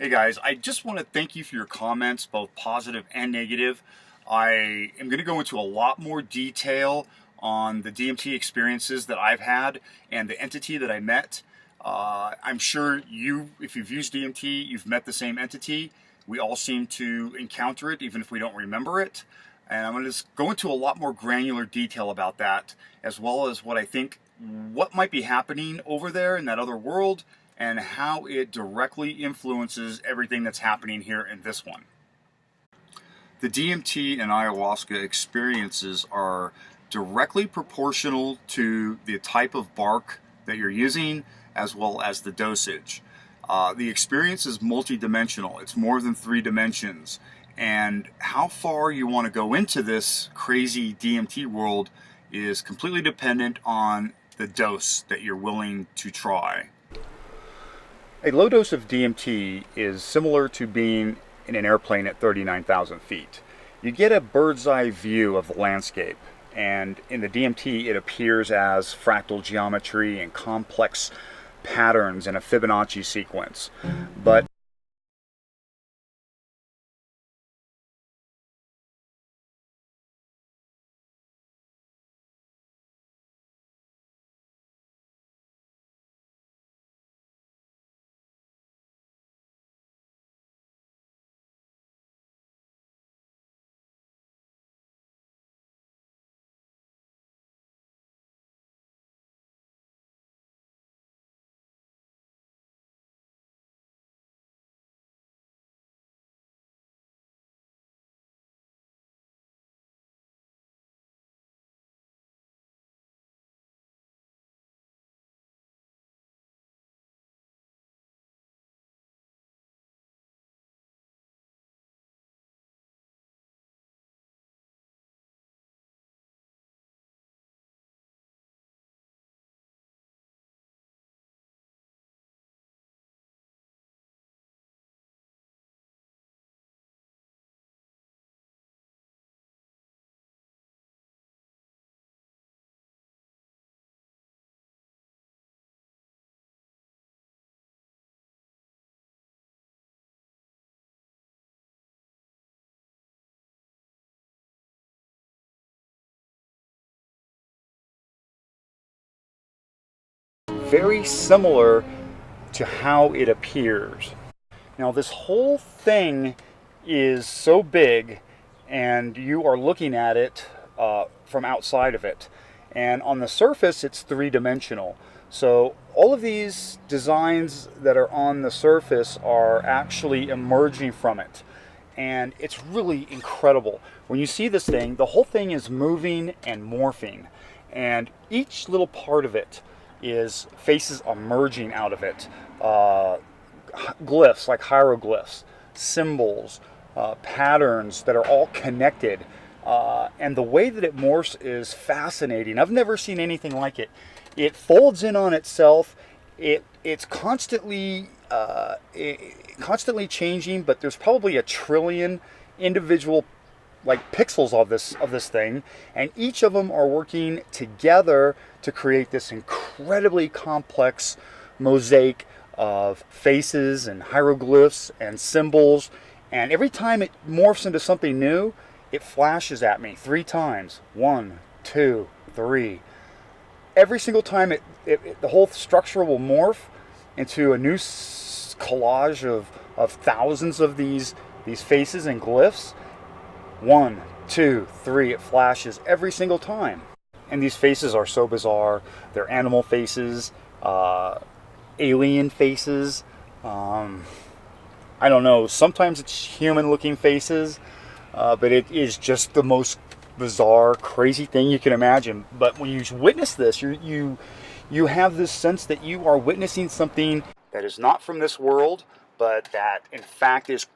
Hey guys, I just want to thank you for your comments, both positive and negative. I am going to go into a lot more detail on the DMT experiences that I've had and the entity that I met. I'm sure if you've used DMT, you've met the same entity. We all seem to encounter it, even if we don't remember it. And I'm going to just go into a lot more granular detail about that, as well as what might be happening over there in that other world, and how it directly influences everything that's happening here in this one. The DMT and ayahuasca experiences are directly proportional to the type of bark that you're using, as well as the dosage. The experience is multidimensional. It's more than 3 dimensions. And how far you want to go into this crazy DMT world is completely dependent on the dose that you're willing to try. A low dose of DMT is similar to being in an airplane at 39,000 feet. You get a bird's eye view of the landscape, and in the DMT it appears as fractal geometry and complex patterns in a Fibonacci sequence. But very similar to how it appears. Now, this whole thing is so big, and you are looking at it from outside of it. And on the surface, it's 3 dimensional. So all of these designs that are on the surface are actually emerging from it. And it's really incredible. When you see this thing, the whole thing is moving and morphing. And each little part of it is faces emerging out of it. Glyphs like hieroglyphs, symbols, patterns that are all connected. And the way that it morphs is fascinating. I've never seen anything like it. It folds in on itself. It's constantly changing, but there's probably a trillion individual like pixels of this thing, and each of them are working together to create this incredibly complex mosaic of faces and hieroglyphs and symbols. And every time it morphs into something new, it flashes at me 3 times. 1, 2, 3. Every single time the whole structure will morph into a new collage of thousands of these faces and glyphs. 1, 2, 3, it flashes every single time. And these faces are so bizarre. They're animal faces, alien faces. I don't know. Sometimes it's human looking faces, but it is just the most bizarre, crazy thing you can imagine. But when you witness this, you have this sense that you are witnessing something that is not from this world, but that in fact is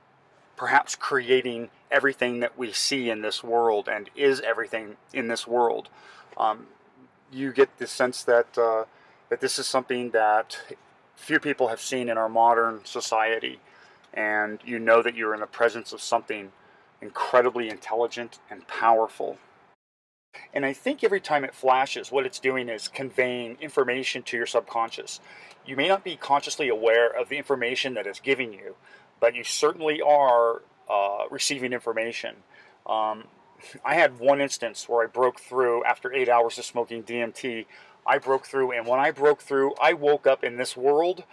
perhaps creating everything that we see in this world and is everything in this world. You get the sense that this is something that few people have seen in our modern society, and you know that you're in the presence of something incredibly intelligent and powerful. And I think every time it flashes, what it's doing is conveying information to your subconscious. You may not be consciously aware of the information that it's giving you, but you certainly are receiving information. Um, I had one instance where I broke through after 8 hours of smoking DMT. I broke through, and when I broke through, I woke up in this world,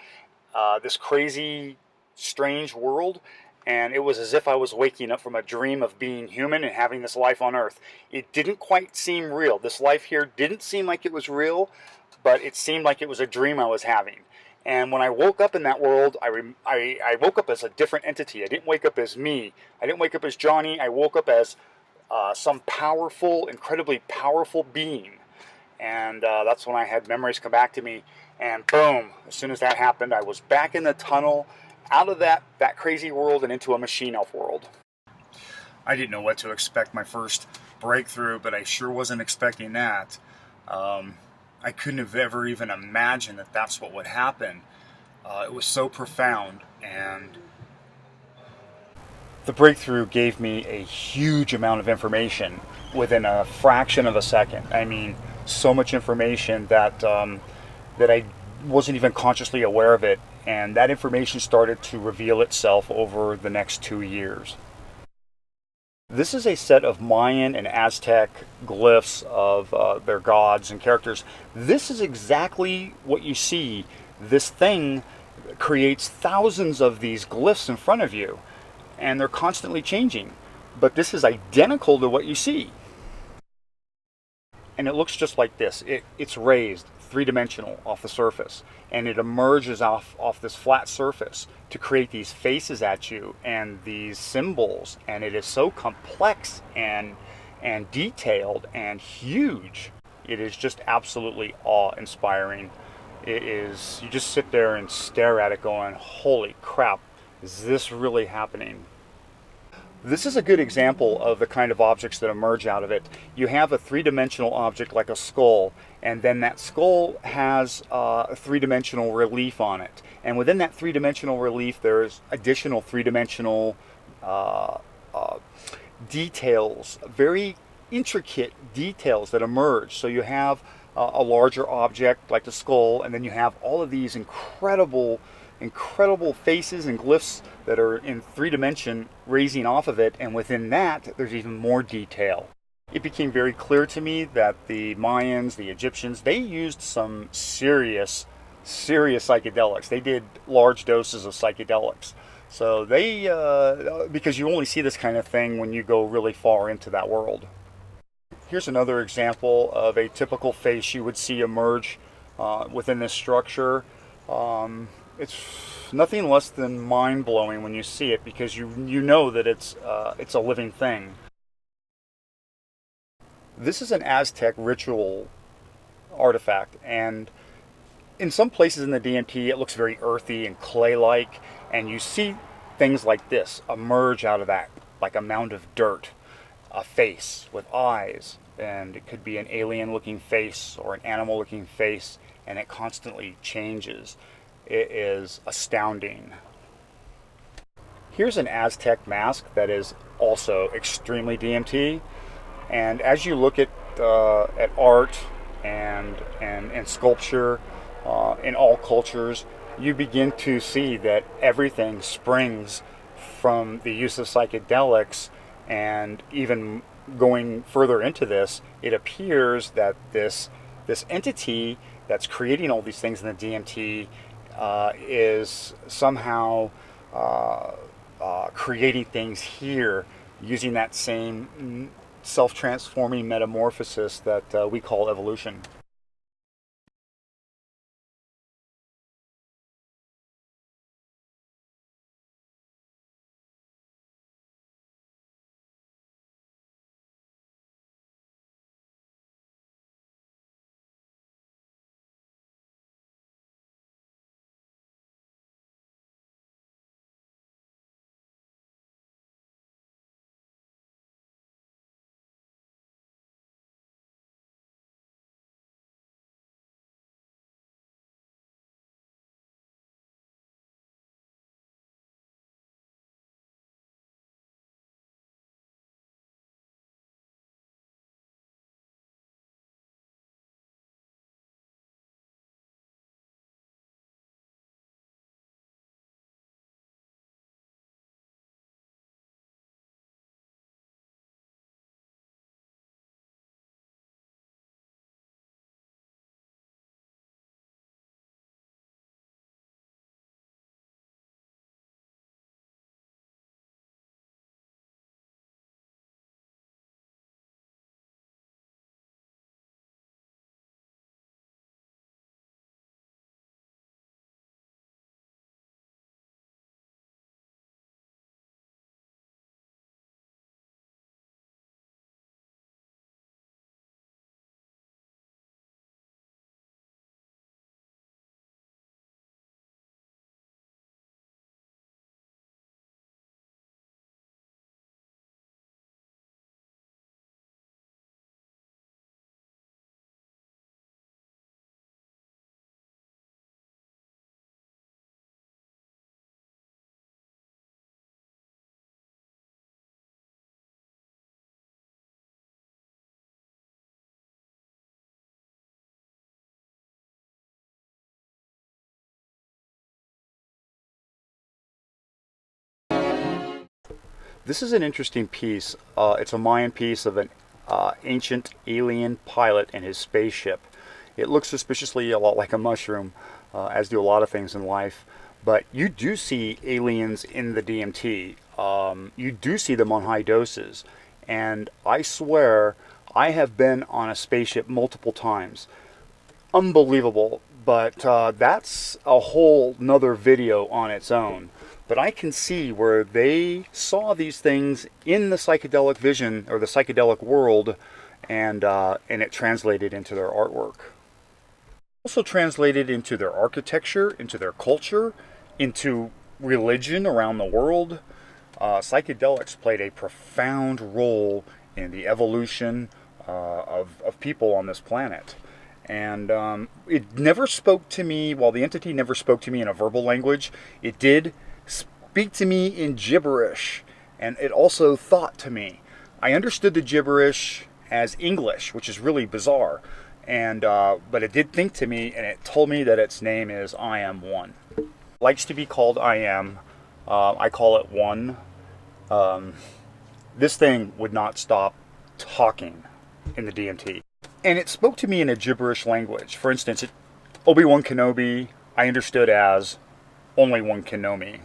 this crazy, strange world, and it was as if I was waking up from a dream of being human and having this life on Earth. It didn't quite seem real. This life here didn't seem like it was real, but it seemed like it was a dream I was having. And when I woke up in that world, I woke up as a different entity. I didn't wake up as me. I didn't wake up as Johnny. I woke up as some powerful, incredibly powerful being. And that's when I had memories come back to me. And boom, as soon as that happened, I was back in the tunnel, out of that crazy world and into a machine elf world. I didn't know what to expect my first breakthrough, but I sure wasn't expecting that. I couldn't have ever even imagined that that's what would happen. It was so profound, and the breakthrough gave me a huge amount of information within a fraction of a second. I mean, so much information that that I wasn't even consciously aware of it, and that information started to reveal itself over the next 2 years. This is a set of Mayan and Aztec glyphs of their gods and characters. This is exactly what you see. This thing creates thousands of these glyphs in front of you, and they're constantly changing. But this is identical to what you see. And it looks just like this. It's raised, three-dimensional off the surface, and it emerges off this flat surface to create these faces at you and these symbols, and it is so complex and detailed and huge. It is just absolutely awe-inspiring. It is, you just sit there and stare at it going, holy crap, is this really happening? This is a good example of the kind of objects that emerge out of it. You have a three-dimensional object like a skull, and then that skull has a three-dimensional relief on it. And within that three-dimensional relief, there's additional three-dimensional uh, uh, details, very intricate details that emerge. So you have a larger object like the skull, and then you have all of these incredible faces and glyphs that are in 3 dimension raising off of it, and within that there's even more detail. It became very clear to me that the Mayans, the Egyptians, they used some serious psychedelics. They did large doses of psychedelics. So they, because you only see this kind of thing when you go really far into that world. Here's another example of a typical face you would see emerge within this structure. It's nothing less than mind-blowing when you see it, because you know that it's a living thing. This is an Aztec ritual artifact, and in some places in the DMT it looks very earthy and clay-like, and you see things like this emerge out of that, like a mound of dirt, a face with eyes, and it could be an alien-looking face or an animal-looking face, and it constantly changes. It is astounding. Here's an Aztec mask that is also extremely DMT, and as you look at art and sculpture in all cultures, you begin to see that everything springs from the use of psychedelics. And even going further into this, it appears that this entity that's creating all these things in the DMT is somehow creating things here using that same self-transforming metamorphosis that we call evolution. This is an interesting piece. It's a Mayan piece of an ancient alien pilot and his spaceship. It looks suspiciously a lot like a mushroom, as do a lot of things in life. But you do see aliens in the DMT. You do see them on high doses. And I swear, I have been on a spaceship multiple times. Unbelievable. But that's a whole nother video on its own. But I can see where they saw these things in the psychedelic vision or the psychedelic world, and it translated into their artwork. Also translated into their architecture, into their culture, into religion around the world. Psychedelics played a profound role in the evolution of people on this planet. And it never spoke to me, while the entity never spoke to me in a verbal language, it did speak to me in gibberish. And it also thought to me. I understood the gibberish as English, which is really bizarre. And but it did think to me, and it told me that its name is I Am One. It likes to be called I Am. I call it One. This thing would not stop talking in the DMT. And it spoke to me in a gibberish language. For instance, Obi-Wan Kenobi, I understood as only one can know me.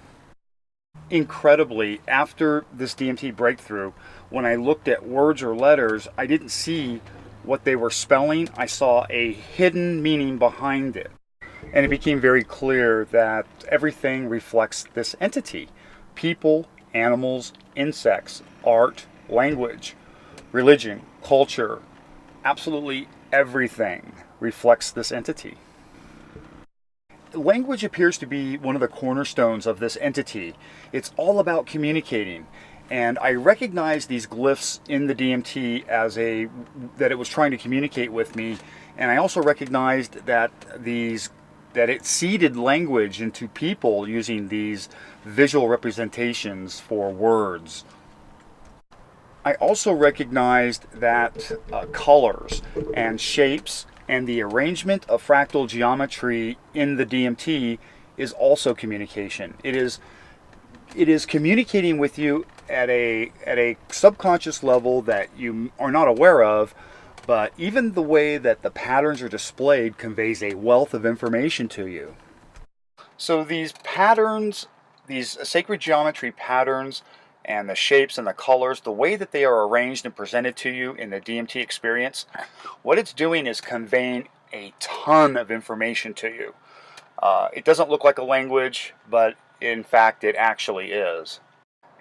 Incredibly, after this DMT breakthrough, when I looked at words or letters, I didn't see what they were spelling. I saw a hidden meaning behind it. And it became very clear that everything reflects this entity. People, animals, insects, art, language, religion, culture, absolutely everything reflects this entity. Language appears to be one of the cornerstones of this entity. It's all about communicating. And I recognized these glyphs in the DMT as that it was trying to communicate with me. And I also recognized that it seeded language into people using these visual representations for words. I also recognized that colors and shapes and the arrangement of fractal geometry in the DMT is also communication. It is communicating with you at a subconscious level that you are not aware of, but even the way that the patterns are displayed conveys a wealth of information to you. So these patterns, these sacred geometry patterns, and the shapes and the colors, the way that they are arranged and presented to you in the DMT experience, what it's doing is conveying a ton of information to you. It doesn't look like a language, but in fact it actually is.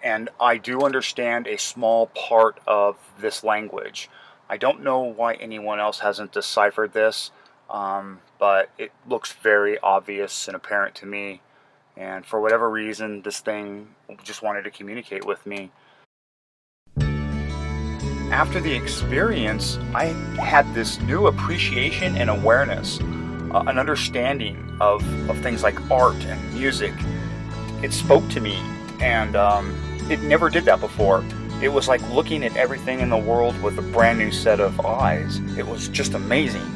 And I do understand a small part of this language. I don't know why anyone else hasn't deciphered this, but it looks very obvious and apparent to me. And for whatever reason, this thing just wanted to communicate with me. After the experience, I had this new appreciation and awareness, an understanding of things like art and music. It spoke to me, and it never did that before. It was like looking at everything in the world with a brand new set of eyes. It was just amazing.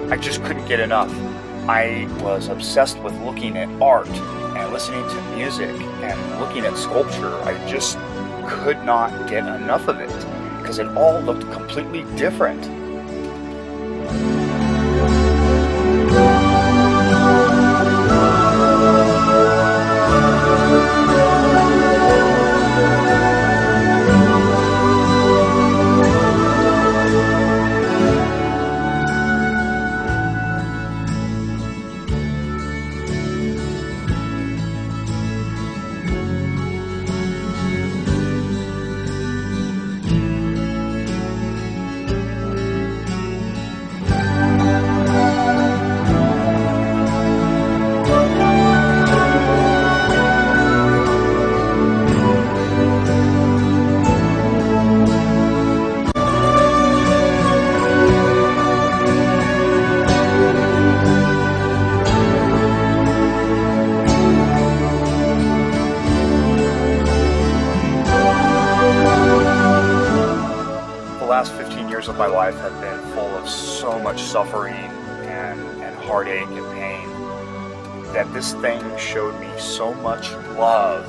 I just couldn't get enough. I was obsessed with looking at art and listening to music and looking at sculpture. I just could not get enough of it because it all looked completely different. last 15 years of my life have been full of so much suffering and heartache and pain, that this thing showed me so much love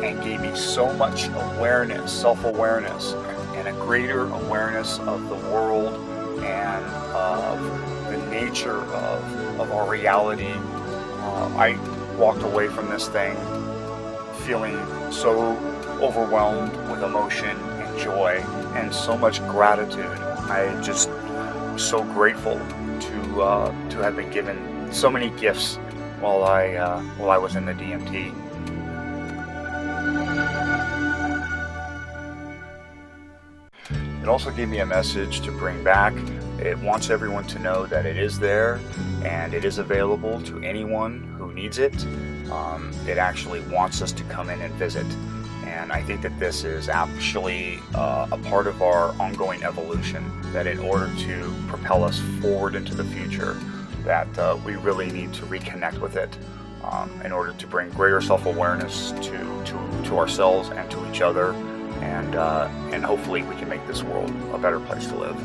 and gave me so much awareness, self-awareness, and a greater awareness of the world and of the nature of our reality. I walked away from this thing feeling so overwhelmed with emotion and joy and so much gratitude. I just so grateful to have been given so many gifts while I was in the DMT. It also gave me a message to bring back. It wants everyone to know that it is there and it is available to anyone who needs it. It actually wants us to come in and visit. And I think that this is actually a part of our ongoing evolution, that in order to propel us forward into the future, that we really need to reconnect with it in order to bring greater self-awareness to ourselves and to each other, and hopefully we can make this world a better place to live.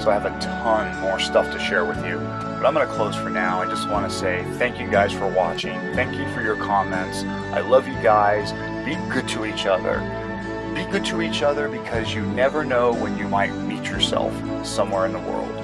So I have a ton more stuff to share with you, but I'm going to close for now. I just want to say thank you guys for watching. Thank you for your comments. I love you guys. Be good to each other. Be good to each other, because you never know when you might meet yourself somewhere in the world.